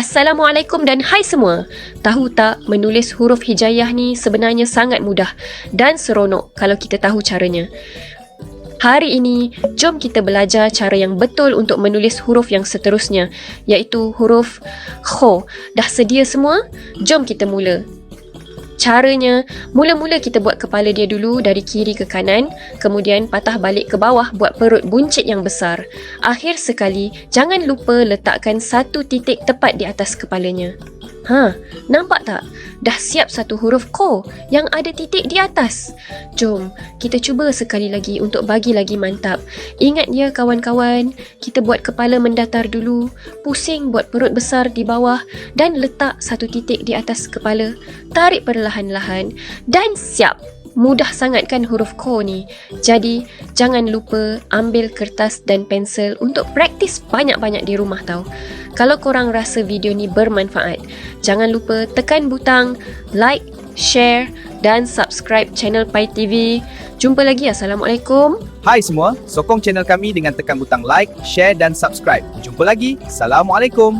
Assalamualaikum dan hai semua. Tahu tak, menulis huruf hijaiyah ni sebenarnya sangat mudah dan seronok kalau kita tahu caranya. Hari ini, jom kita belajar cara yang betul untuk menulis huruf yang seterusnya, iaitu huruf kho. Dah sedia semua? Jom kita mula. Caranya, mula-mula kita buat kepala dia dulu dari kiri ke kanan, kemudian patah balik ke bawah buat perut buncit yang besar. Akhir sekali, jangan lupa letakkan satu titik tepat di atas kepalanya. Nampak tak? Dah siap satu huruf ko yang ada titik di atas. Jom, kita cuba sekali lagi untuk bagi lagi mantap. Ingat ya kawan-kawan, kita buat kepala mendatar dulu, pusing buat perut besar di bawah dan letak satu titik di atas kepala. Tarik perlahan-lahan dan siap. Mudah sangat kan huruf ko ni? Jadi, jangan lupa ambil kertas dan pensel untuk praktis banyak-banyak di rumah tau. Kalau korang rasa video ni bermanfaat, jangan lupa tekan butang like, share dan subscribe channel Pai TV. Jumpa lagi. Assalamualaikum. Hai semua, sokong channel kami dengan tekan butang like, share dan subscribe. Jumpa lagi. Assalamualaikum.